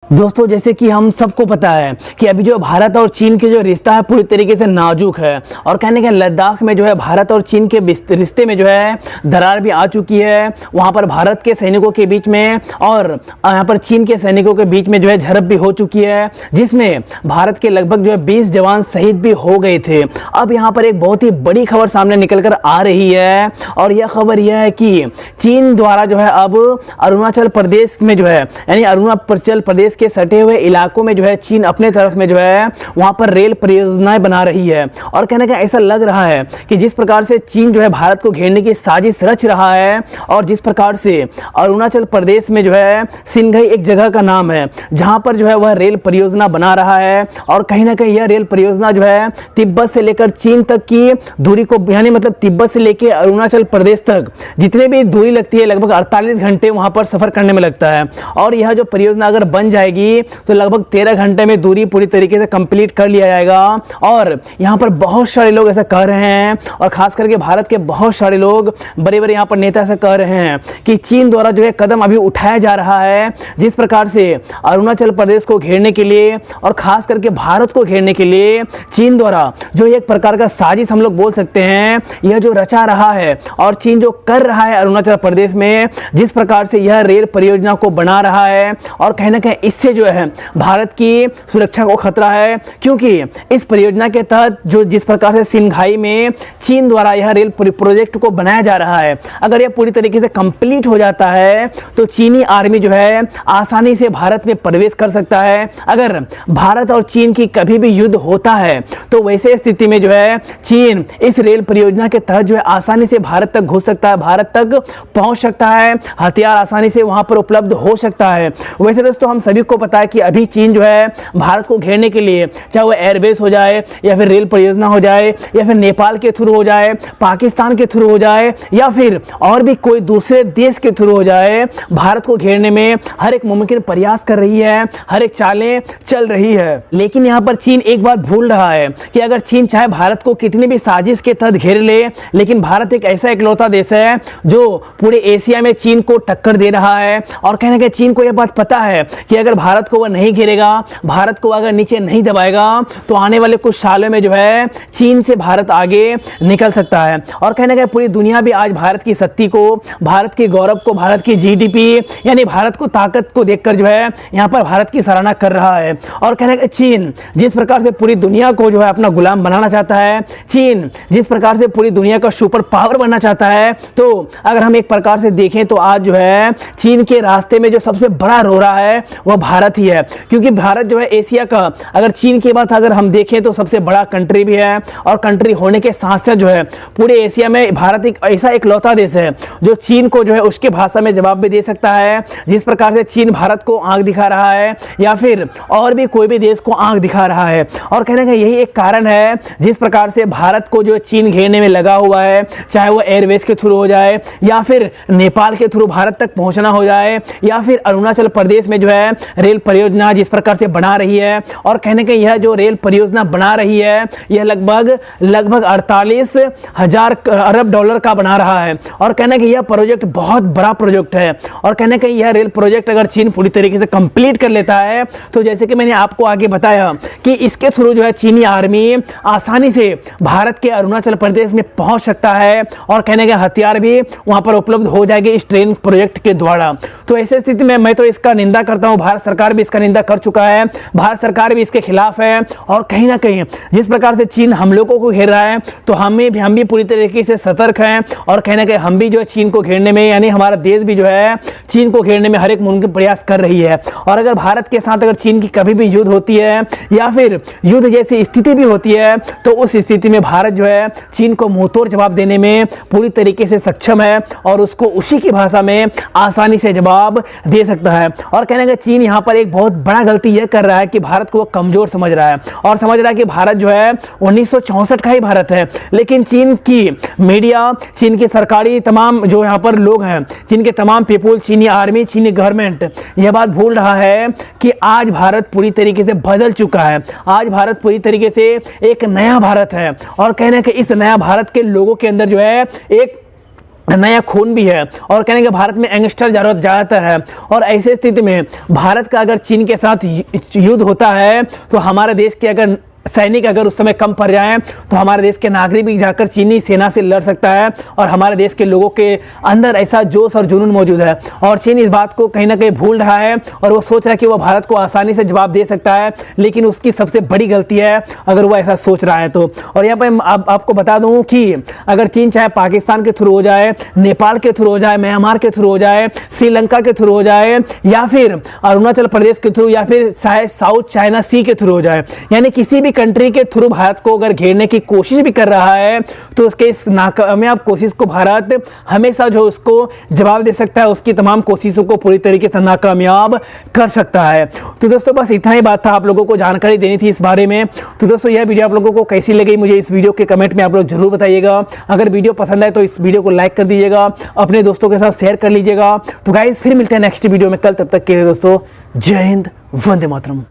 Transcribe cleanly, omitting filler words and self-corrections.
दोस्तों, जैसे कि हम सबको पता है कि अभी जो भारत और चीन के जो रिश्ता है पूरी तरीके से नाजुक है और कहने के लद्दाख में जो है भारत और चीन के रिश्ते में जो है दरार भी आ चुकी है। वहाँ पर भारत के सैनिकों के बीच में और यहाँ पर चीन के सैनिकों के बीच में जो है झड़प भी हो चुकी है, जिसमें भारत के लगभग जो है 20 जवान शहीद भी हो गए थे। अब यहाँ पर एक बहुत ही बड़ी खबर सामने निकल कर आ रही है और यह खबर यह है कि चीन द्वारा जो है अब अरुणाचल प्रदेश में जो है यानी अरुणाचल प्रदेश के सटे हुए इलाकों में जो है चीन अपने तरफ में जो है वहां पर रेल परियोजनाएं बना रही है। और कहने का ऐसा लग रहा है कि जिस प्रकार से चीन जो है भारत को घेरने की साजिश रच रहा है और जिस प्रकार से अरुणाचल प्रदेश में जो है सिंघई एक जगह का नाम है जहां पर जो है वह रेल परियोजना बना रहा है और कहीं ना कहीं यह रेल परियोजना जो है तिब्बत से लेकर चीन तक की दूरी को यानी मतलब तिब्बत से लेकर अरुणाचल प्रदेश तक जितने भी दूरी लगती है लगभग 48 घंटे वहां पर सफर करने में लगता है। और यह जो परियोजना अगर बन जाएगी तो लगभग 13 घंटे में दूरी पूरी तरीके से कंप्लीट कर लिया जाएगा। और यहां पर बहुत सारे लोग ऐसा कह रहे हैं और खास करके भारत के बहुत सारे लोग बड़े बड़े यहां पर नेता ऐसा कह रहे हैं कि चीन द्वारा जो है कदम अभी उठाया जा रहा है जिस प्रकार से अरुणाचल प्रदेश को घेरने के लिए और खास करके भारत को घेरने के लिए चीन द्वारा जो एक प्रकार का साजिश हम लोग बोल सकते हैं यह जो रचा रहा है और चीन जो कर रहा है अरुणाचल प्रदेश में जिस प्रकार से यह रेल परियोजना को बना रहा है और कहीं ना कहीं इससे जो है भारत की सुरक्षा को खतरा है, क्योंकि इस परियोजना के तहत जो जिस प्रकार से सिंघाई में चीन द्वारा यह रेल प्रोजेक्ट को बनाया जा रहा है अगर यह पूरी तरीके से कंप्लीट हो जाता है तो चीनी आर्मी जो है आसानी से भारत में प्रवेश कर सकता है। अगर भारत और चीन की कभी भी युद्ध होता है तो वैसे स्थिति में जो है चीन इस रेल परियोजना के तहत जो है आसानी से भारत तक घुस सकता है, भारत तक पहुंच सकता है, हथियार आसानी से वहां पर उपलब्ध हो सकता है। वैसे दोस्तों हम सभी को पता है कि अभी चीन जो है भारत को घेरने के लिए चाहे वो एयरबेस हो जाए या फिर रेल परियोजना हो जाए या फिर नेपाल के थ्रू हो जाए, पाकिस्तान के थ्रू हो जाए या फिर और भी कोई दूसरे देश के थ्रू हो जाए, भारत को घेरने में हर एक मुमकिन प्रयास कर रही है, हर एक चालें चल रही है। लेकिन यहां पर चीन एक बात भूल रहा है कि अगर चीन चाहे भारत को कितनी भी साजिश के तहत घेर ले, लेकिन भारत एक ऐसा इकलौता देश है जो पूरे एशिया में चीन को टक्कर दे रहा है। और कहने के चीन को यह बात पता है कि अगर भारत को वह नहीं घेरेगा, भारत को अगर नीचे नहीं दबाएगा तो आने वाले कुछ सालों में जो है चीन से भारत आगे निकल सकता है। और कहने का पूरी दुनिया भी आज भारत की शक्ति को, भारत के गौरव को, भारत की जीडीपी यानी भारत को ताकत को देखकर जो है यहां पर भारत की सराहना कर रहा है। और कहने का चीन जिस प्रकार से पूरी दुनिया को जो है अपना गुलाम बनाना चाहता है, चीन जिस प्रकार से पूरी दुनिया का सुपर पावर बनना चाहता है, तो अगर हम एक प्रकार से देखें तो आज जो है चीन के रास्ते में जो सबसे बड़ा रोड़ा है वह भारत ही है। क्योंकि भारत जो है एशिया का अगर चीन के बाद अगर हम देखें तो सबसे बड़ा कंट्री भी है और कंट्री होने के साथ साथ जो है पूरे एशिया में भारत एक ऐसा इकलौता देश है जो चीन को जो है उसके भाषा में जवाब भी दे सकता है। जिस प्रकार से चीन भारत को आंख दिखा रहा है या फिर और भी कोई भी देश को आंख दिखा रहा है। और कहने का यही एक कारण है जिस प्रकार से भारत को जो चीन घेरने में लगा हुआ है, चाहे वो एयरवेज के थ्रू हो जाए या फिर नेपाल के थ्रू भारत तक पहुंचना हो जाए या फिर अरुणाचल प्रदेश में जो है रेल परियोजना जिस प्रकार से बना रही है। और कहने के यह जो रेल परियोजना बना रही है यह लगभग 48,000 अरब डॉलर का बना रहा है। और कहने के यह प्रोजेक्ट बहुत बड़ा प्रोजेक्ट है। और कहने के यह रेल प्रोजेक्ट अगर चीन पूरी तरीके से कंप्लीट कर लेता है तो जैसे कि मैंने आपको आगे बताया कि इसके थ्रू जो है चीनी आर्मी आसानी से भारत के अरुणाचल प्रदेश में पहुंच सकता है और कहने के हथियार भी वहां पर उपलब्ध हो जाएंगे इस ट्रेन प्रोजेक्ट के द्वारा। तो ऐसी स्थिति में मैं तो इसका निंदा करता हूं, भारत सरकार भी इसका निंदा कर चुका है, भारत सरकार भी इसके खिलाफ है। और कहीं ना कहीं जिस प्रकार से चीन हम लोगों को घेर रहा है तो हम भी पूरी तरीके से सतर्क हैं और कहीं ना कहीं हम भी जो है चीन को घेरने में यानी हमारा देश भी जो है चीन को घेरने में हर एक मुमकिन प्रयास कर रही है। और अगर भारत के साथ अगर चीन की कभी भी युद्ध होती है या फिर युद्ध जैसी स्थिति भी होती है तो उस स्थिति में भारत जो है चीन को मुंहतोड़ जवाब देने में पूरी तरीके से सक्षम है और उसको उसी की भाषा में आसानी से जवाब दे सकता है। और कहने का चीन यहां पर एक बहुत बड़ा गलती यह कर रहा है कि भारत को वो कमजोर समझ रहा है और समझ रहा है कि भारत जो है 1964 का ही भारत है। लेकिन चीन की मीडिया, चीन की सरकारी तमाम जो यहां पर लोग हैं, चीन के तमाम पीपुल, चीनी आर्मी, चीनी गवर्नमेंट यह बात भूल रहा है कि आज भारत पूरी तरीके से बदल चुका है। आज भारत पूरी तरीके से एक नया भारत है और कहने के इस नया भारत के लोगों के अंदर जो है एक नया खून भी है और कहने के भारत में यंगस्टर ज़्यादातर है। और ऐसे स्थिति में भारत का अगर चीन के साथ युद्ध होता है तो हमारे देश के अगर सैनिक अगर उस समय कम पड़ जाएं तो हमारे देश के नागरिक भी जाकर चीनी सेना से लड़ सकता है और हमारे देश के लोगों के अंदर ऐसा जोश और जुनून मौजूद है। और चीन इस बात को कहीं ना कहीं भूल रहा है और वो सोच रहा है कि वो भारत को आसानी से जवाब दे सकता है, लेकिन उसकी सबसे बड़ी गलती है अगर वो ऐसा सोच रहा है तो। और यहाँ पर आपको बता दूँ कि अगर चीन चाहे पाकिस्तान के थ्रू हो जाए, नेपाल के थ्रू हो जाए, म्यांमार के थ्रू हो जाए, श्रीलंका के थ्रू हो जाए, या फिर अरुणाचल प्रदेश के थ्रू, या फिर साउथ चाइना सी के थ्रू हो जाए, यानी किसी भी कंट्री के थ्रू भारत को अगर घेरने की कोशिश भी कर रहा है तो उसके इस नाकामयाब कोशिश को भारत हमेशा जो उसको जवाब दे सकता है, उसकी तमाम कोशिशों को पूरी तरीके से नाकामयाब कर सकता है। तो दोस्तों बस इतना ही बात था, आप लोगों को जानकारी देनी थी इस बारे में। तो दोस्तों यह वीडियो आप लोगों को कैसी लगी मुझे इस वीडियो के कमेंट में आप लोग जरूर बताइएगा। अगर वीडियो पसंद आए तो इस वीडियो को लाइक कर दीजिएगा, अपने दोस्तों के साथ शेयर कर लीजिएगा। तो गाइस फिर मिलते हैं नेक्स्ट वीडियो में कल, तब तक के लिए दोस्तों जय हिंद, वंदे मातरम।